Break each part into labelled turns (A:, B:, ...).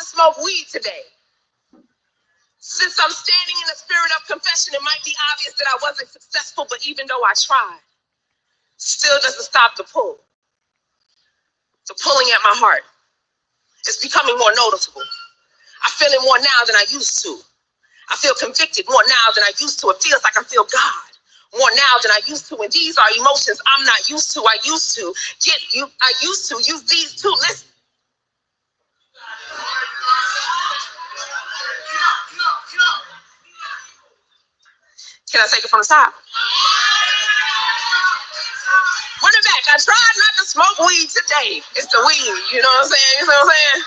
A: smoke weed today. Since I'm standing in the spirit of confession, it might be obvious that I wasn't successful, but even though I tried, still doesn't stop the pull. The pulling at my heart is becoming more noticeable. I feel it more now than I used to. I feel convicted more now than I used to. It feels like I feel God more now than I used to. And these are emotions I'm not used to. I used to use these two. Listen. Can I take it from the top? Run it back. I tried not to smoke weed today. It's the weed. You know what I'm saying? You know what I'm saying?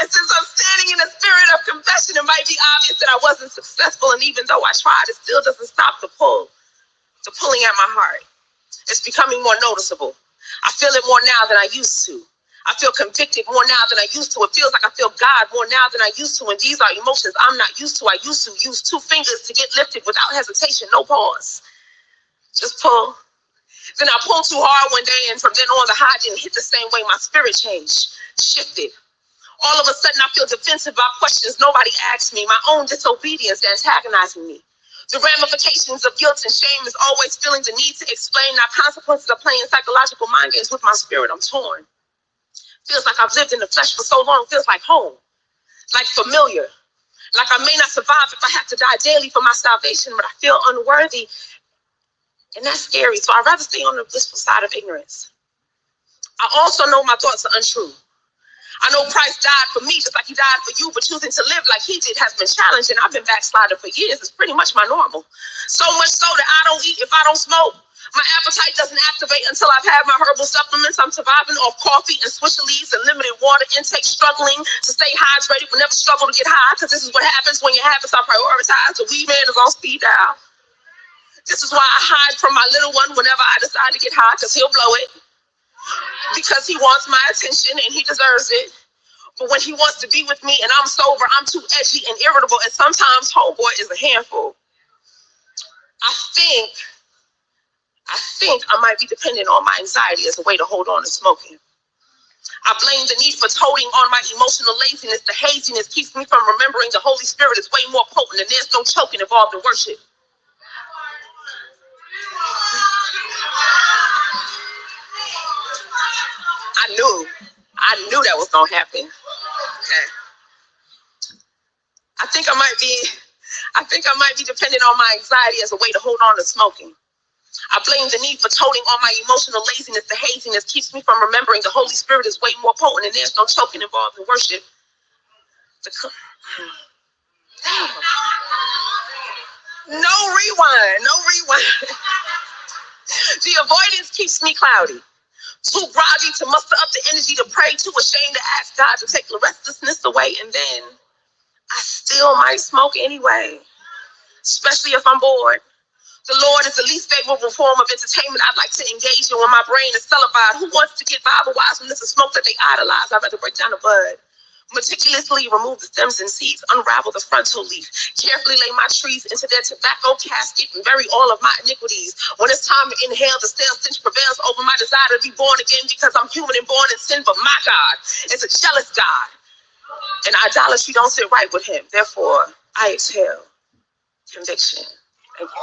A: And since I'm standing in the spirit of confession, it might be obvious that I wasn't successful. And even though I tried, it still doesn't stop the pulling at my heart. It's becoming more noticeable. I feel it more now than I used to. I feel convicted more now than I used to. It feels like I feel God more now than I used to. And these are emotions I'm not used to. I used to use two fingers to get lifted without hesitation, no pause. Just pull. Then I pulled too hard one day, and from then on, the high didn't hit the same way. My spirit changed, shifted. All of a sudden, I feel defensive about questions nobody asked me, my own disobedience antagonizing me. The ramifications of guilt and shame is always feeling the need to explain. Now, consequences of playing psychological mind games with my spirit. I'm torn. Feels like I've lived in the flesh for so long. Feels like home, like familiar. Like I may not survive if I have to die daily for my salvation, but I feel unworthy. And that's scary. So I'd rather stay on the blissful side of ignorance. I also know my thoughts are untrue. I know Christ died for me just like he died for you, but choosing to live like he did has been challenging. I've been backsliding for years. It's pretty much my normal. So much so that I don't eat if I don't smoke. My appetite doesn't activate until I've had my herbal supplements. I'm surviving off coffee and Swisher Leaves and limited water intake, struggling to stay hydrated, but never struggle to get high, because this is what happens when your habits are prioritized. The weed man is on speed dial. This is why I hide from my little one whenever I decide to get high, because he'll blow it. Because he wants my attention and he deserves it. But when he wants to be with me and I'm sober, I'm too edgy and irritable, and sometimes homeboy is a handful. I think I might be dependent on my anxiety as a way to hold on to smoking. I blame the need for toting on my emotional laziness. The haziness keeps me from remembering the Holy Spirit is way more potent, and there's no choking involved in worship. I knew that was gonna happen. Okay. I think I might be dependent on my anxiety as a way to hold on to smoking. I blame the need for toting on my emotional laziness. The haziness keeps me from remembering the Holy Spirit is way more potent, and there's no choking involved in worship. No rewind. The avoidance keeps me cloudy. Too groggy to muster up the energy to pray, too ashamed to ask God to take the restlessness away, and then I still might smoke anyway, especially if I'm bored. The Lord is the least favorable form of entertainment I'd like to engage in when my brain is sullified. Who wants to get Bible-wise when it's a smoke that they idolize? I'd rather break down the bud, meticulously remove the stems and seeds, unravel the frontal leaf, carefully lay my trees into their tobacco casket, and bury all of my iniquities. When it's time to inhale, the stale stench prevails over my desire to be born again, because I'm human and born in sin, but my God is a jealous God, and idolatry don't sit right with him. Therefore, I exhale conviction. Thank you.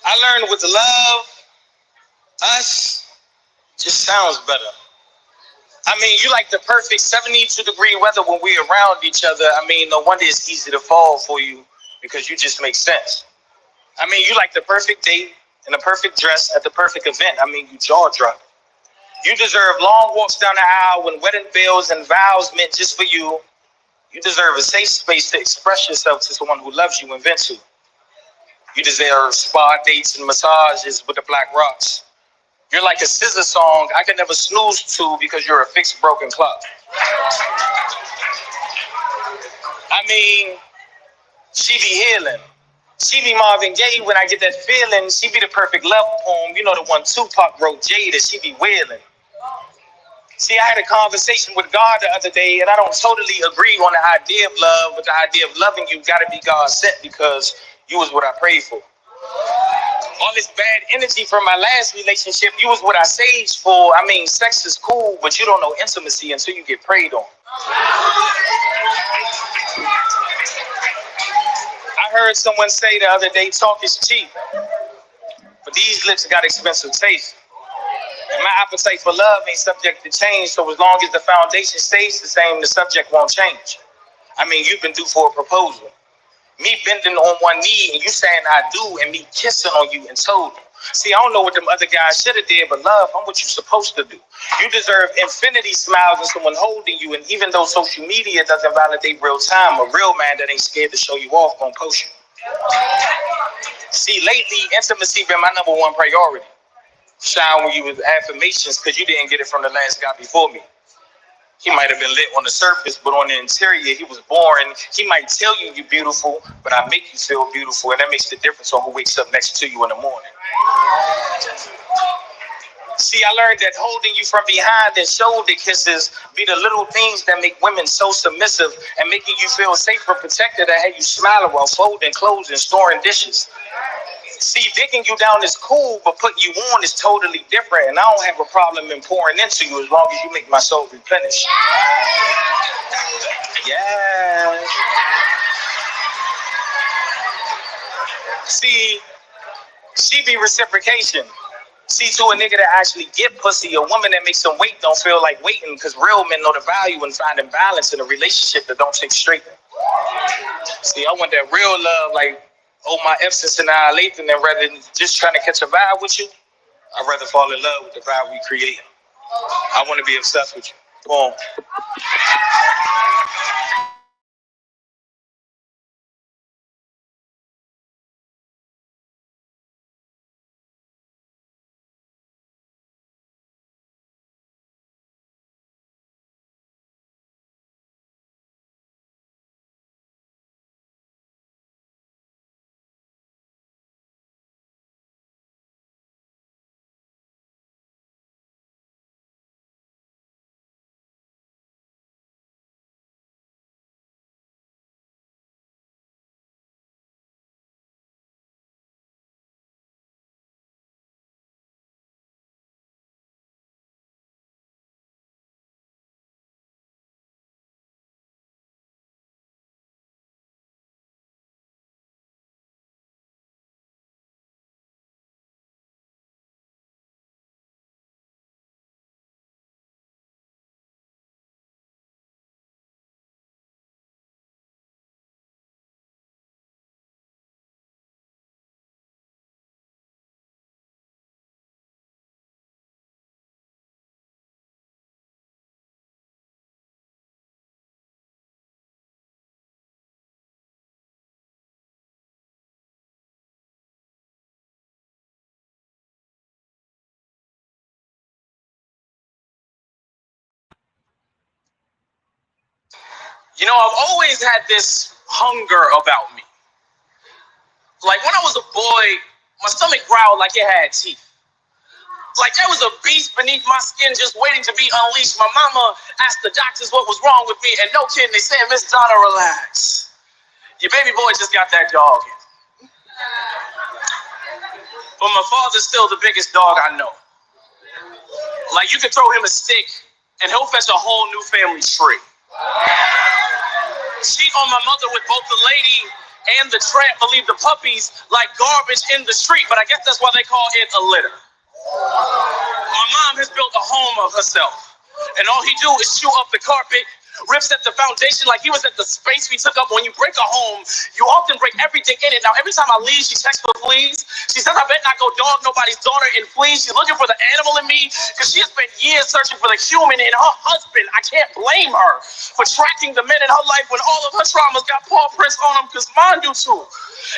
B: I learned with love, us just sounds better. I mean, you like the perfect 72-degree weather when we're around each other. I mean, no wonder it's easy to fall for you because you just make sense. I mean, you like the perfect date and the perfect dress at the perfect event. I mean, you jaw drop. You deserve long walks down the aisle when wedding bells and vows meant just for you. You deserve a safe space to express yourself to someone who loves you and vents you. You deserve spa dates and massages with the black rocks. You're like a scissor song I can never snooze to because you're a fixed broken clock. I mean, she be healing. She be Marvin Gaye when I get that feeling. She be the perfect love poem. You know, the one Tupac wrote, Jada. She be wailing. See, I had a conversation with God the other day, and I don't totally agree on the idea of love, but the idea of loving you gotta be God sent because you was what I prayed for. All this bad energy from my last relationship, you was what I saged for. I mean, sex is cool, but you don't know intimacy until you get prayed on. I heard someone say the other day, talk is cheap, but these lips got expensive taste. And my appetite for love ain't subject to change, so as long as the foundation stays the same, the subject won't change. I mean, you've been due for a proposal. Me bending on one knee and you saying I do, and me kissing on you in total. See, I don't know what them other guys should have did, but love, I'm what you're supposed to do. You deserve infinity smiles and someone holding you, and even though social media doesn't validate real time, a real man that ain't scared to show you off gonna post you. See, lately, intimacy been my number one priority. Shine when you with affirmations because you didn't get it from the last guy before me. He might have been lit on the surface, but on the interior, he was boring. He might tell you you're beautiful, but I make you feel beautiful, and that makes the difference on who wakes up next to you in the morning. See, I learned that holding you from behind and shoulder kisses be the little things that make women so submissive and making you feel safe and protected that have you smiling while folding clothes and storing dishes. See, digging you down is cool, but putting you on is totally different, and I don't have a problem in pouring into you as long as you make my soul replenish. Yeah. See, she be reciprocation. See, to a nigga that actually get pussy, a woman that makes them wait don't feel like waiting, because real men know the value in finding balance in a relationship that don't take straight. See, I want that real love, like, oh, my F's annihilating, and rather than just trying to catch a vibe with you, I'd rather fall in love with the vibe we create. I want to be obsessed with you. Boom. You know, I've always had this hunger about me. Like, when I was a boy, my stomach growled like it had teeth. Like there was a beast beneath my skin just waiting to be unleashed. My mama asked the doctors what was wrong with me, and no kidding, they said, Miss Donna, relax. Your baby boy just got that dog. But my father's still the biggest dog I know. Like, you can throw him a stick, and he'll fetch a whole new family tree. Cheat on my mother with both the lady and the tramp believe the puppies like garbage in the street, but I guess that's why they call it a litter. My mom has built a home of herself, and all he do is chew up the carpet, rips at the foundation like he was at the space we took up. When you break a home, you often break everything in it. Now, every time I leave, she checks for fleas. She says, I bet not go dog nobody's daughter in fleas. She's looking for the animal in me because she has spent years searching for the human in her husband. I can't blame her for tracking the men in her life when all of her traumas got paw prints on them, because mine do too.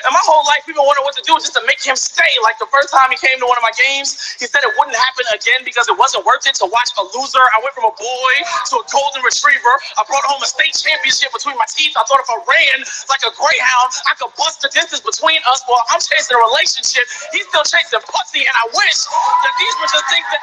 B: And my whole life, people wonder what to do just to make him stay. Like the first time he came to one of my games, he said it wouldn't happen again because it wasn't worth it to watch a loser. I went from a boy to a golden retriever. I brought home a state championship between my teeth. I thought if I ran like a greyhound, I could bust the distance between us. While I'm chasing a relationship, he's still chasing pussy, and I wish that these were just things that...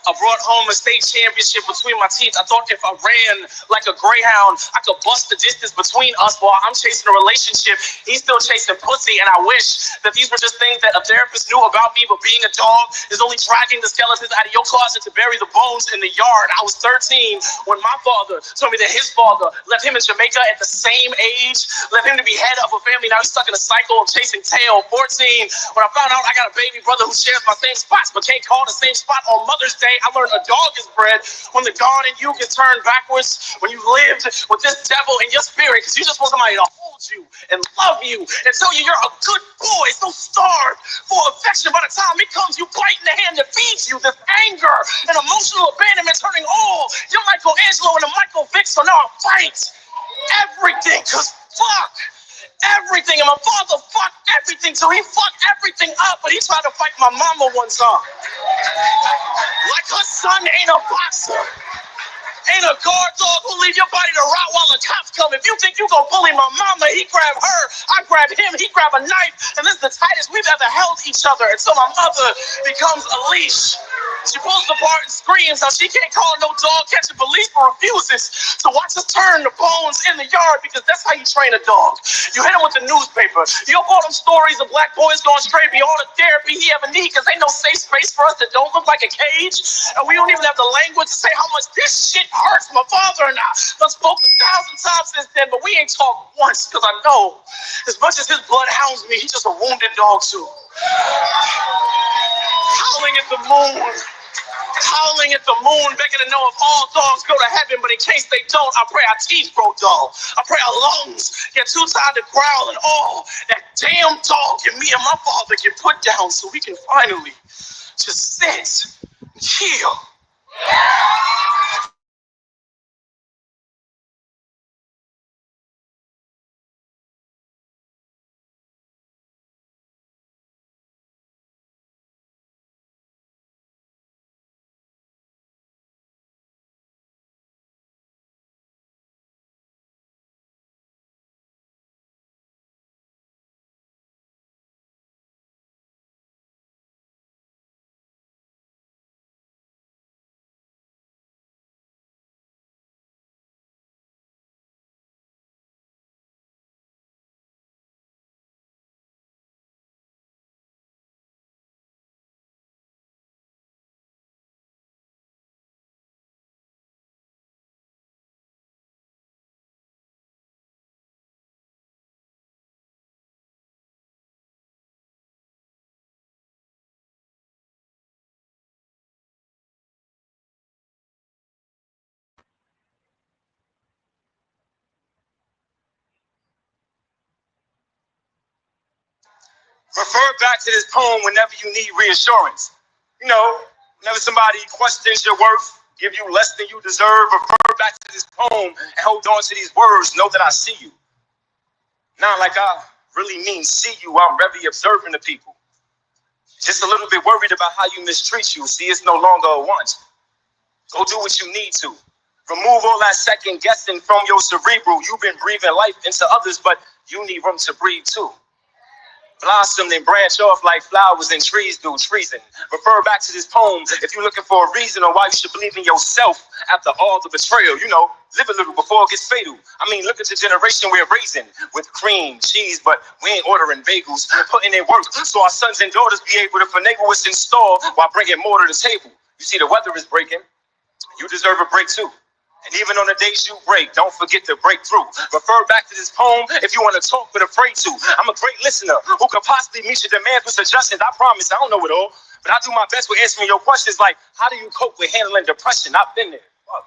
B: I brought home a state championship between my teeth. I thought if I ran like a greyhound, I could bust the distance between us. While I'm chasing a relationship, he's still chasing pussy. And I wish that these were just things that a therapist knew about me, but being a dog is only dragging the skeletons out of your closet to bury the bones in the yard. I was 13 when my father told me that his father left him in Jamaica at the same age, left him to be head of a family. Now he's stuck in a cycle of chasing tail. 14, when I found out I got a baby brother who shares my same spots, but can't call the same spot on Mother's Day. I learned a dog is bred when the God in you gets turned backwards, when you lived with this devil in your spirit, because you just want somebody to hold you and love you and tell you you're a good boy, so starved for affection. By the time it comes, you bite in the hand that feeds you. This anger and emotional abandonment turning all your Michelangelo into Michael Vick, so now I fight everything, because fuck everything. And my father fucked everything, so he fucked everything up, but he tried to fight my mama one time. Like her son ain't a boxer, ain't a guard dog who leave your body to rot while the cops come. If you think you gonna bully my mama, he grab her, I grab him, he grab a knife, and this is the tightest we've ever held each other until my mother becomes a leash. She pulls apart and screams how she can't call no dog catching police, but refuses to watch us turn the bones in the yard, because that's how you train a dog. You hit him with the newspaper. You all them stories of black boys going straight beyond the therapy he ever need, because ain't no safe space for us that don't look like a cage. And we don't even have the language to say how much this shit hurts. My father and I have spoke 1,000 times since then, but we ain't talked once, because I know as much as his blood hounds me, he's just a wounded dog too. Howling at the moon. Howling at the moon, begging to know if all dogs go to heaven, but in case they don't, I pray our teeth grow dull. I pray our lungs get too tired to growl, and all that damn dog and me and my father get put down so we can finally just sit and chill. Refer back to this poem whenever you need reassurance. You know, whenever somebody questions your worth, give you less than you deserve, refer back to this poem and hold on to these words. Know that I see you. Not like I really mean see you. I'm very observant of people. Just a little bit worried about how you mistreat you. See, it's no longer a want. Go do what you need to. Remove all that second guessing from your cerebral. You've been breathing life into others, but you need room to breathe too. blossom and branch off like flowers and trees do. Treason. Refer back to this poem if you're looking for a reason on why you should believe in yourself after all the betrayal. You know, live a little before it gets fatal. I mean, look at the generation we're raising with cream, cheese, but we ain't ordering bagels, putting in work so our sons and daughters be able to finagle what's in store while bringing more to the table. You see, the weather is breaking. You deserve a break too. And even on the days you break, don't forget to break through. Refer back to this poem if you want to talk but afraid to. I'm a great listener who could possibly meet your demands with suggestions. I promise I don't know it all, but I do my best with answering your questions like, how do you cope with handling depression? I've been there. Fuck.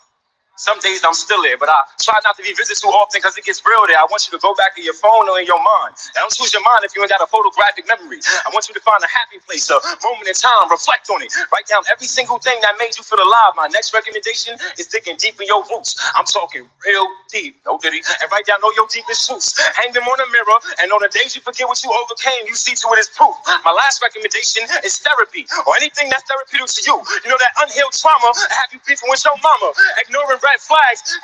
B: Some days I'm still there, but I try not to be visited too often because it gets real there. I want you to go back in your phone or in your mind. And don't choose your mind if you ain't got a photographic memory. I want you to find a happy place, a moment in time, reflect on it. Write down every single thing that made you feel alive. My next recommendation is digging deep in your roots. I'm talking real deep, no diddy. And write down all your deepest truths. Hang them on a mirror, and on the days you forget what you overcame, you see to it as proof. My last recommendation is therapy, or anything that's therapeutic to you. You know that unhealed trauma have you beefing with your mama, ignoring red flags.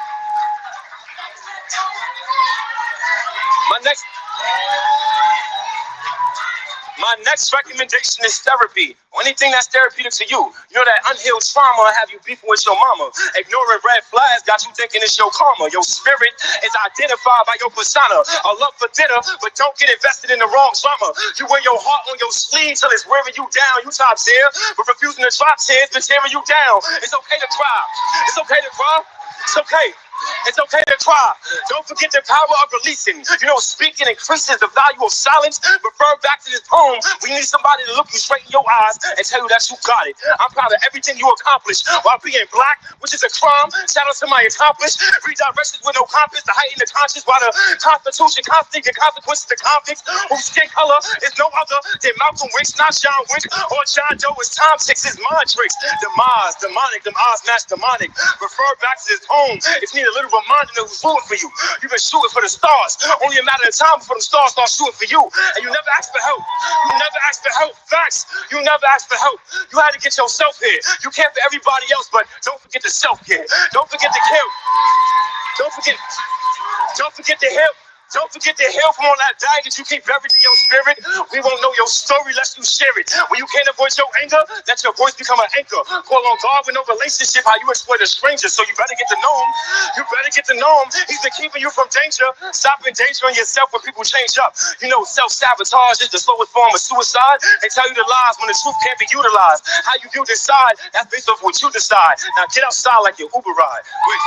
B: My next recommendation is therapy, or anything that's therapeutic to you. You know that unhealed trauma have you beefing with your mama, ignoring red flags got you thinking it's your karma. Your spirit is identified by your persona, a love for dinner, but don't get invested in the wrong drama. You wear your heart on your sleeve till it's wearing you down. You top tier, but refusing to drop tears been tearing you down. It's okay to cry. It's okay to cry. It's okay. It's okay to cry. Don't forget the power of releasing. You know, speaking increases the value of silence. Refer back to this poem. We need somebody to look you straight in your eyes and tell you that you got it. I'm proud of everything you accomplished while being black, which is a crime. Shout out to my accomplished. Redirections with no compass to heighten the conscience while the Constitution constant the consequences to convicts whose skin color is no other than Malcolm X, not John Wick or John Doe. It's Tom Six, his mind tricks. Demise, demonic, them odds match demonic. Refer back to this poem if you need a little reminder of who's rooting for you. You've been shooting for the stars. Only a matter of time before the stars start shooting for you. And you never asked for help. You never asked for help. Facts. You never asked for help. You had to get yourself here. You care for everybody else, but don't forget the self-care. Don't forget to kill. Don't forget to help. Don't forget to heal from all that bag that you keep buried in your spirit. We won't know your story unless you share it. When you can't avoid your anger, let your voice become an anchor. Call on God with no relationship, how you exploit a stranger. So you better get to know him. You better get to know him. He's been keeping you from danger. Stop endangering yourself when people change up. You know, self-sabotage is the slowest form of suicide. They tell you the lies when the truth can't be utilized. How you view this side, that's based off what you decide. Now get outside like your Uber ride. Wait.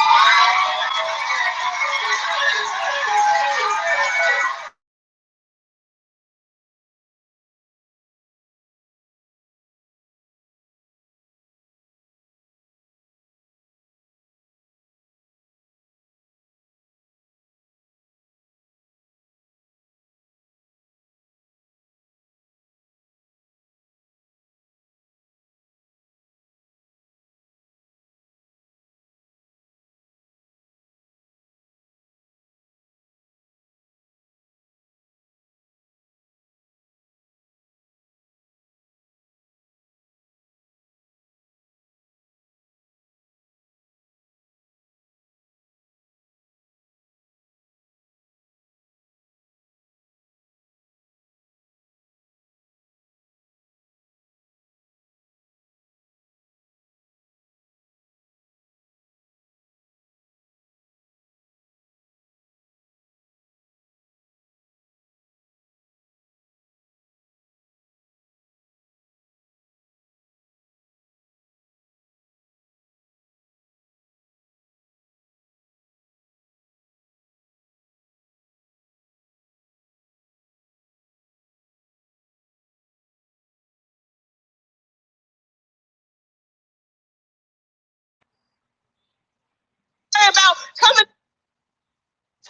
A: About coming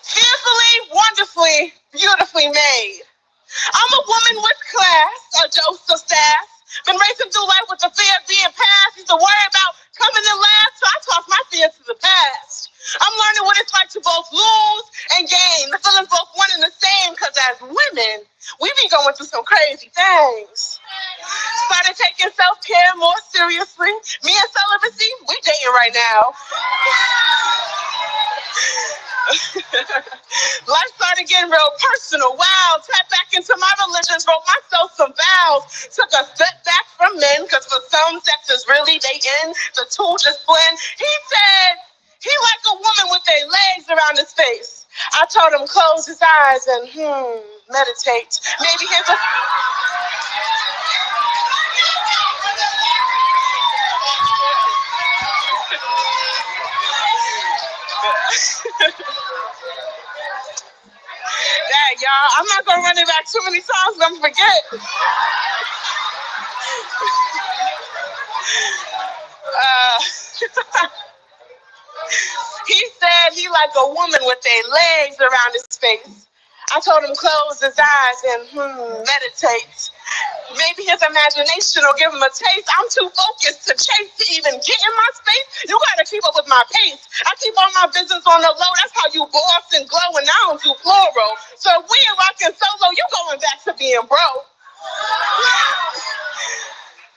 A: fearfully, wonderfully, beautifully made. I'm a woman with class, a dose of sass. Been racing through life with the fear of being passed. Used to worry about coming in last, so I tossed my fears to the past. I'm learning what it's like to both lose and gain. The feelings both one and the same, because as women, we be going through some crazy things. Started taking self-care more seriously. Me and celibacy, we dating right now. Life started getting real personal. Wow, tapped back into my religions, wrote myself some vows. Took a step back from men, because for some sex is really they end. The two just blend. He said he like a woman with their legs around his face. I told him close his eyes and meditate. Maybe here's a Dang, y'all, I'm not gonna run it back too many times, I'm gonna forget. He said he like a woman with their legs around his face. I told him close his eyes and meditate. Maybe his imagination will give him a taste. I'm too focused to chase to even get in my space. You gotta keep up with my pace. I keep all my business on the low. That's how you boss and glow, and I don't do plural. So if we ain't rocking solo, you going back to being broke.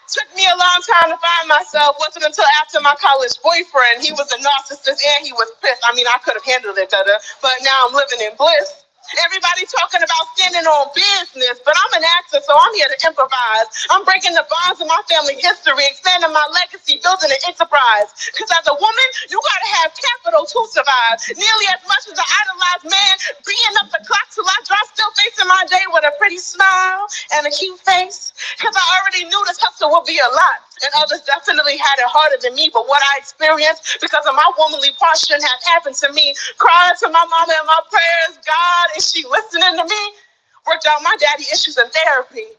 A: Took me a long time to find myself. Wasn't until after my college boyfriend. He was a narcissist and he was pissed. I mean, I could have handled it better, but now I'm living in bliss. Everybody talking about standing on business, but I'm an actor, so I'm here to improvise. I'm breaking the bonds of my family history, expanding my legacy, building an enterprise. Because as a woman, you gotta have capital to survive. Nearly as much as an idolized man, being up the clock till I drop, still facing my day with a pretty smile and a cute face. Because I already knew this hustle would be a lot. And others definitely had it harder than me, but what I experienced because of my womanly part shouldn't have happened to me. Crying to my mama in my prayers, God, is she listening to me? Worked out my daddy issues in therapy.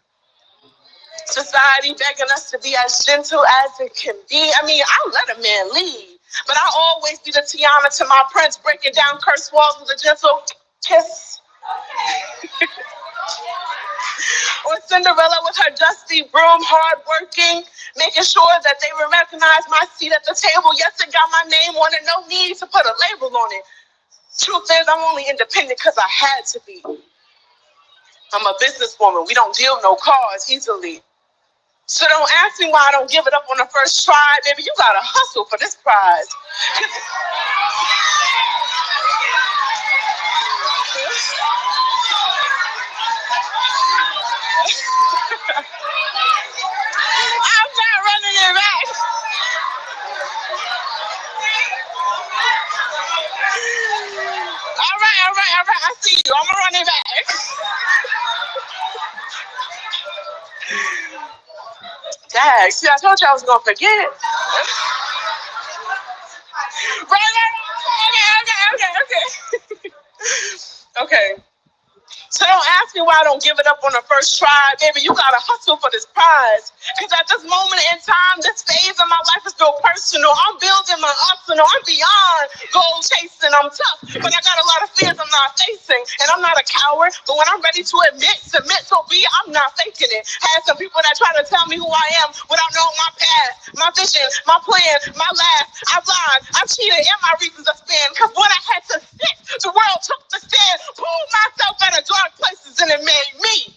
A: Society begging us to be as gentle as it can be. I mean, I'll let a man lead, but I always be the Tiana to my prince, breaking down curse walls with a gentle kiss. Or Cinderella with her dusty broom, hard-working, making sure that they would recognize my seat at the table. Yes, it got my name on it, no need to put a label on it. Truth is, I'm only independent because I had to be. I'm a businesswoman. We don't deal no cards easily. So don't ask me why I don't give it up on the first try. Baby, you gotta hustle for this prize. I'm not running it back. All right. I see you. I'm gonna run it back. Dang, see, I told you I was gonna forget. Okay. So don't ask me why I don't give it up on the first try. Baby, you gotta hustle for this prize. Because at this moment in time, this phase of my life is so personal. I'm building my arsenal. I'm beyond goal chasing. I'm tough, but I got a lot of fears I'm not facing. And I'm not a coward, but when I'm ready to submit, so be it, I'm not faking it. Had some people that try to tell me who I am without knowing my past, my vision, my plan, my last. I've lied, I've cheated, and my reasons of stand. Because when I had to sit, the world took the stand, pulled myself out of dark places, and it made me